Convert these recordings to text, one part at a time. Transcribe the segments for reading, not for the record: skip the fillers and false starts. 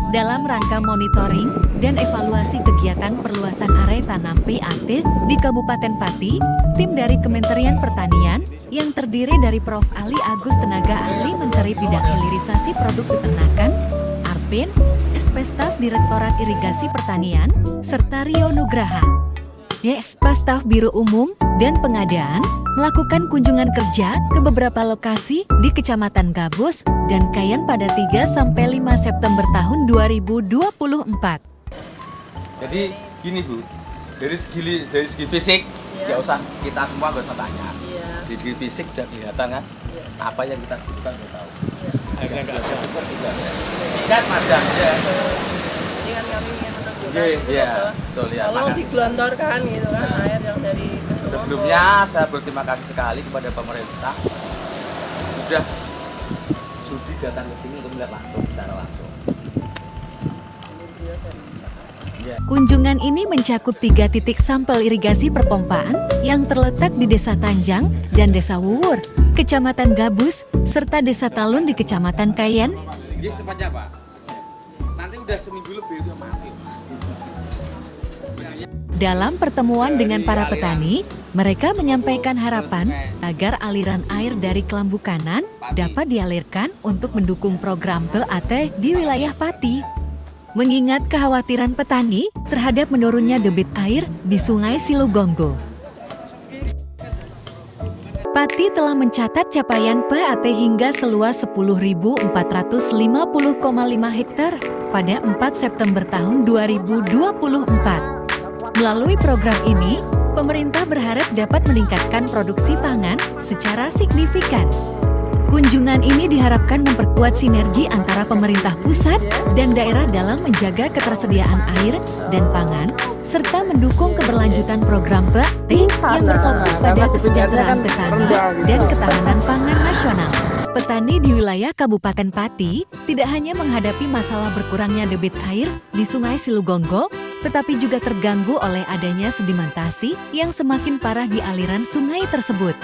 dalam rangka monitoring dan evaluasi kegiatan perluasan area tanam PAT di Kabupaten Pati, tim dari Kementerian Pertanian yang terdiri dari Prof. Ali Agus tenaga ahli Menteri Bidang Hilirisasi Produk Peternakan, Arpin, SP Staf Direktorat Irigasi Pertanian, serta Rio Nugraha, SP Staf Biro Umum dan Pengadaan, melakukan kunjungan kerja ke beberapa lokasi di Kecamatan Gabus dan Kayen pada 3–5 September tahun 2024. Jadi gini Bu, dari segi fisik, nggak usah kita semua nggak usah tanya. Di segi fisik udah kelihatan kan, apa yang kita butuhkan udah tahu. Airnya nggak ada. Ini kan madang ya. Ini kan kami ingin menunjukkan betul ya. Kalau digelontorkan gitu kan air yang dari sebelumnya saya berterima kasih sekali kepada pemerintah sudah sudi datang ke sini untuk melihat langsung secara langsung. Kunjungan ini mencakup 3 titik sampel irigasi perpompaan yang terletak di Desa Tanjang dan Desa Wuwur, Kecamatan Gabus, serta Desa Talun di Kecamatan Kayen. Ini sepatnya Pak, nanti udah seminggu lebih itu mati. Dalam pertemuan dengan para petani, mereka menyampaikan harapan agar aliran air dari Kelambu Kanan dapat dialirkan untuk mendukung program PAT di wilayah Pati. Mengingat kekhawatiran petani terhadap menurunnya debit air di Sungai Silugonggo. Pati telah mencatat capaian PAT hingga seluas 10.450,5 hektar pada 4 September tahun 2024. Melalui program ini, pemerintah berharap dapat meningkatkan produksi pangan secara signifikan. Kunjungan ini diharapkan memperkuat sinergi antara pemerintah pusat dan daerah dalam menjaga ketersediaan air dan pangan, serta mendukung keberlanjutan program PAT yang berfokus pada kesejahteraan petani dan ketahanan pangan nasional. Petani di wilayah Kabupaten Pati tidak hanya menghadapi masalah berkurangnya debit air di Sungai Silugonggo, tetapi juga terganggu oleh adanya sedimentasi yang semakin parah di aliran sungai tersebut.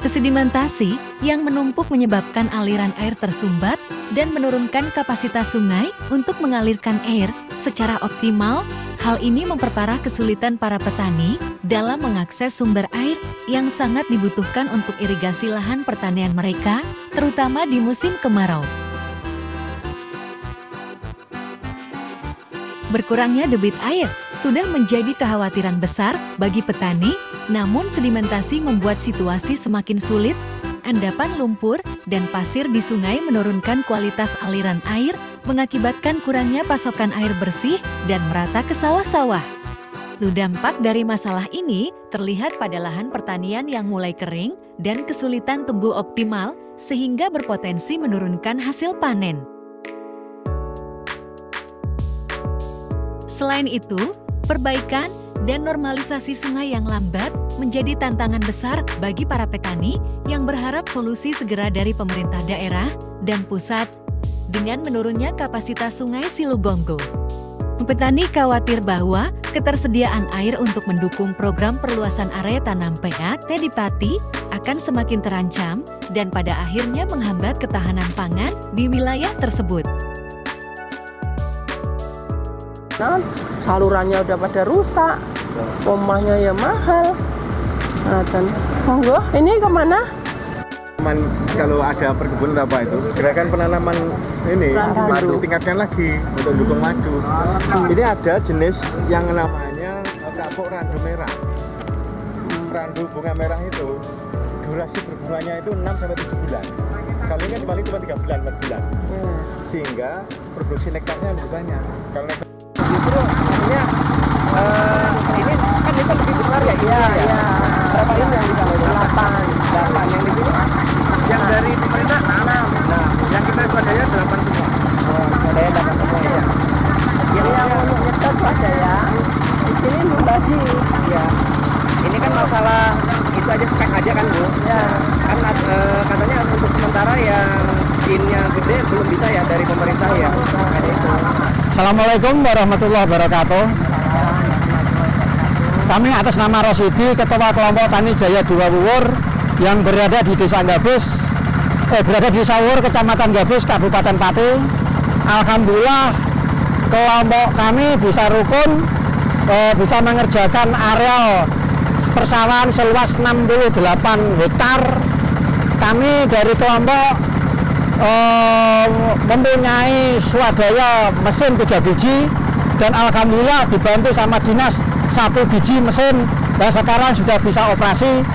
Sedimentasi yang menumpuk menyebabkan aliran air tersumbat dan menurunkan kapasitas sungai untuk mengalirkan air secara optimal. Hal ini memperparah kesulitan para petani dalam mengakses sumber air yang sangat dibutuhkan untuk irigasi lahan pertanian mereka, terutama di musim kemarau. Berkurangnya debit air sudah menjadi kekhawatiran besar bagi petani, namun sedimentasi membuat situasi semakin sulit. Endapan lumpur dan pasir di sungai menurunkan kualitas aliran air, mengakibatkan kurangnya pasokan air bersih dan merata ke sawah-sawah. Dampak dari masalah ini terlihat pada lahan pertanian yang mulai kering dan kesulitan tumbuh optimal, sehingga berpotensi menurunkan hasil panen. Selain itu, perbaikan dan normalisasi sungai yang lambat menjadi tantangan besar bagi para petani yang berharap solusi segera dari pemerintah daerah dan pusat. Dengan menurunnya kapasitas Sungai Silugonggo, petani khawatir bahwa ketersediaan air untuk mendukung program perluasan area tanam PAT di Pati akan semakin terancam dan pada akhirnya menghambat ketahanan pangan di wilayah tersebut. Nah, salurannya udah pada rusak, pompanya ya mahal. Nah, dan monggo, ini kemana? Kalau ada perkebunan apa itu gerakan penanaman ini madu tingkatkan lagi untuk dukung madu. Ini ada jenis yang namanya kapok randu merah. Randu bunga merah itu durasi berbunganya itu 6–7 bulan. Kali ini cuma 3 bulan, 4 bulan. Sehingga produksi nektarnya lebih banyak. Kalau justru artinya ini kan itu lebih besar ya? Iya. Berapa ini yang di sana? 8 yang di sini? Yang dari pemerintah 6. Nah, yang kita swadaya 8 semua. Oh, swadaya 8 semua ya. Ini yang untuk nyetor swadaya, di sini membagi. Iya. Ini kan masalah itu aja spek aja kan Bu? Ya. Kan katanya untuk sementara yang pinnya gede belum bisa ya dari pemerintah ya. Ada itu. Assalamualaikum warahmatullahi wabarakatuh. Kami atas nama Rosidi, Ketua Kelompok Tani Jaya 2 Wuwur yang berada di Desa Gabus, berada di Desa Wuwur, Kecamatan Gabus, Kabupaten Pati. Alhamdulillah kelompok kami bisa rukun, bisa mengerjakan areal persawahan seluas 68 hektar. Kami dari kelompok mempunyai swadaya mesin 3 biji dan alhamdulillah dibantu sama dinas 1 biji mesin dan sekarang sudah bisa operasi,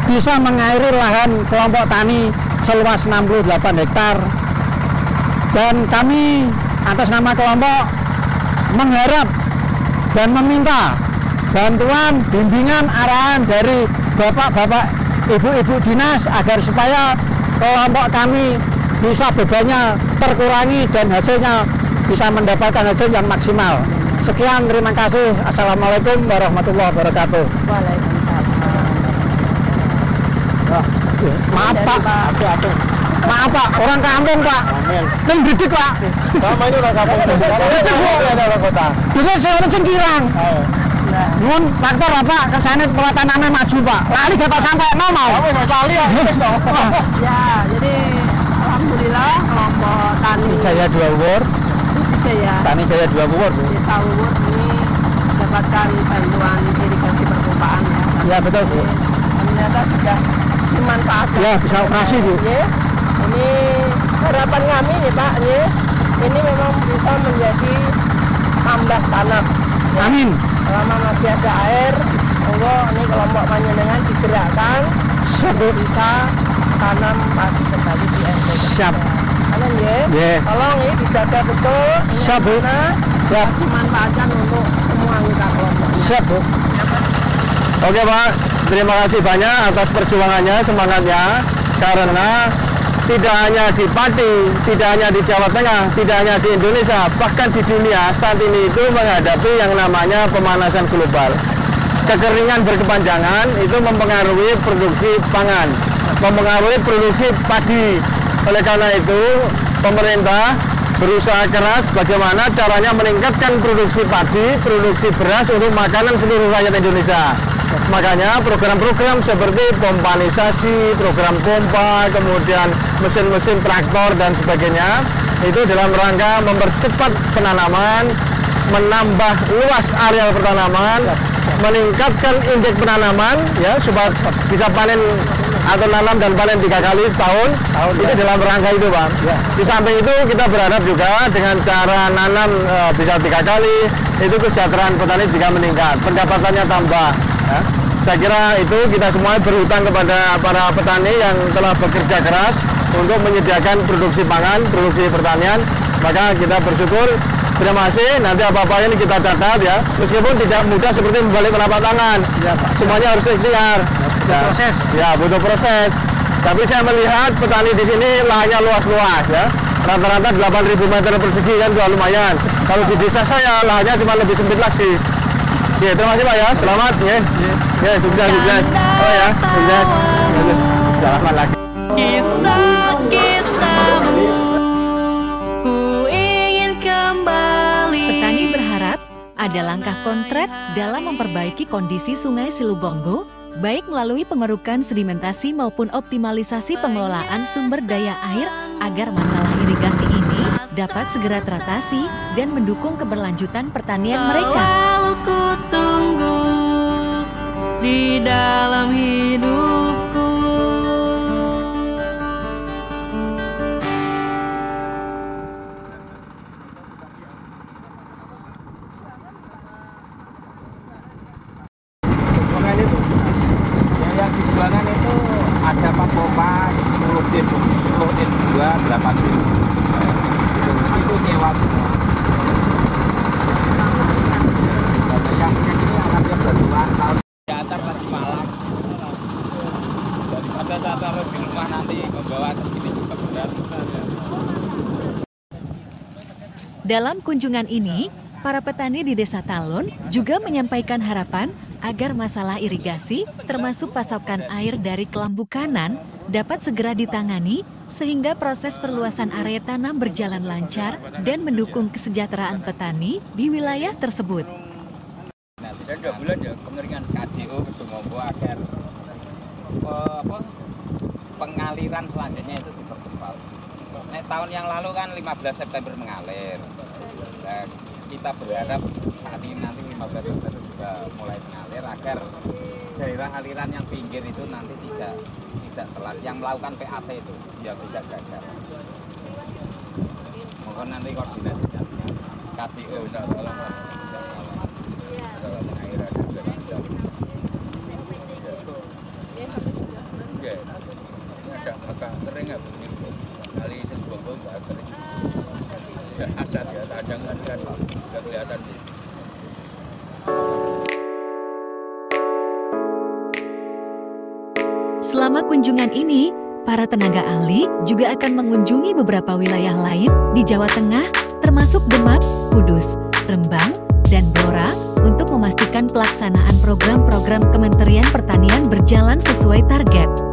bisa mengairi lahan kelompok tani seluas 68 hektar. Dan kami atas nama kelompok mengharap dan meminta bantuan, bimbingan, arahan dari bapak-bapak, ibu-ibu dinas agar supaya kelompok kami bisa bebannya terkurangi dan hasilnya bisa mendapatkan hasil yang maksimal. Sekian, terima kasih. Assalamualaikum warahmatullahi wabarakatuh. Maaf Pak, maaf Pak, orang kampung Pak. Neng Bridik Pak. Sama ini orang kampung. Ada orang kota. Jadi saya orang Cengkirang. Nun faktor apa? Kesana pewatanannya maju Pak. Lali kata sampai mau. Lali ya. Ya, jadi alhamdulillah kelompok tani Jaya 2 Wuwur. Tani Jaya 2 Wuwur. Desa Wuwur ini mendapatkan bantuan irigasi perpompaan ya. Ya betul Bu. Ternyata sudah dimanfaatkan. Ya bisa operasi Bu. Ya. Ini harapan kami nih Pak, ya. Ini memang bisa menjadi tambah tanam. Ya. Amin. Selama masih ada air, monggo ini kelompok panjenengan digerakkan bisa tanam padi kembali di RT. Siap. Kalian ya, Yeah. tolong ya dijaga betul. Ini Siap, Bu. Siap. Dimanfaatkan untuk semua kita kelompok. Siap Bu. Oke Pak, terima kasih banyak atas perjuangannya, semangatnya. Karena tidak hanya di Pati, tidak hanya di Jawa Tengah, tidak hanya di Indonesia, bahkan di dunia saat ini itu menghadapi yang namanya pemanasan global. Kekeringan berkepanjangan itu mempengaruhi produksi pangan, mempengaruhi produksi padi. Oleh karena itu, pemerintah berusaha keras bagaimana caranya meningkatkan produksi padi, produksi beras untuk makanan seluruh rakyat Indonesia. Makanya program-program seperti pompanisasi, program pompa, kemudian mesin-mesin traktor dan sebagainya itu dalam rangka mempercepat penanaman, menambah luas areal pertanaman, meningkatkan indeks penanaman ya supaya bisa panen atau nanam dan panen 3 kali setahun. Itu dalam rangka itu Pak. Di samping itu kita berharap juga dengan cara nanam bisa 3 kali itu kesejahteraan petani juga meningkat, pendapatannya tambah. Ya. Saya kira itu kita semua berhutang kepada para petani yang telah bekerja keras untuk menyediakan produksi pangan, produksi pertanian. Maka kita bersyukur. Terima kasih. Nanti apa-apa ini kita catat ya. Meskipun tidak mudah seperti membalik telapak tangan. Ya, semuanya harus ikhtiar. Ya, proses. Ya, butuh proses. Tapi saya melihat petani di sini lahannya luas-luas ya. Rata-rata 8.000 meter persegi kan sudah lumayan. Kalau di desa saya lahannya cuma lebih sempit lagi. Ya, terima kasih Pak ya. Selamat ya. Ya, sukses. Oh ya, sukses. Selamat lagi. Kisah-kisahmu ku ingin kembali. Petani berharap ada langkah konkret dalam memperbaiki kondisi Sungai Silubonggo, baik melalui pengerukan sedimentasi maupun optimalisasi pengelolaan sumber daya air agar masalah irigasi ini dapat segera teratasi dan mendukung keberlanjutan pertanian mereka. Selalu ku tunggu di dalam hidupku. Yang di belakang itu ada pompa 10 tim 2 8 tim. Itu nyewa semua. Yang ini akan berjuang tahun diantar tadi malam. Daripada saya taruh di rumah nanti membawa ke sini juga berat. Dalam kunjungan ini, para petani di Desa Talun juga menyampaikan harapan agar masalah irigasi, termasuk pasokan air dari Kelambu Kanan, dapat segera ditangani sehingga proses perluasan area tanam berjalan lancar dan mendukung kesejahteraan petani di wilayah tersebut. Nah, sudah 2 bulan ya pengeringan KDO Sumombo agar pengaliran selanjutnya itu dipercepat. Nah, tahun yang lalu kan 15 September mengalir. Nah, kita berharap saat ini nanti 15 meter juga mulai mengalir agar daerah aliran yang pinggir itu nanti tidak telat, yang melakukan PAT itu ya bisa gagal. Mohon nanti koordinasinya KPO minta tolong dalam pengairan juga ada. Ini ada maka kering nggak begini kali sebuah nggak kering. Ya asal ya kadang kan nggak kelihatan sih. Selama kunjungan ini, para tenaga ahli juga akan mengunjungi beberapa wilayah lain di Jawa Tengah, termasuk Demak, Kudus, Rembang, dan Blora, untuk memastikan pelaksanaan program-program Kementerian Pertanian berjalan sesuai target.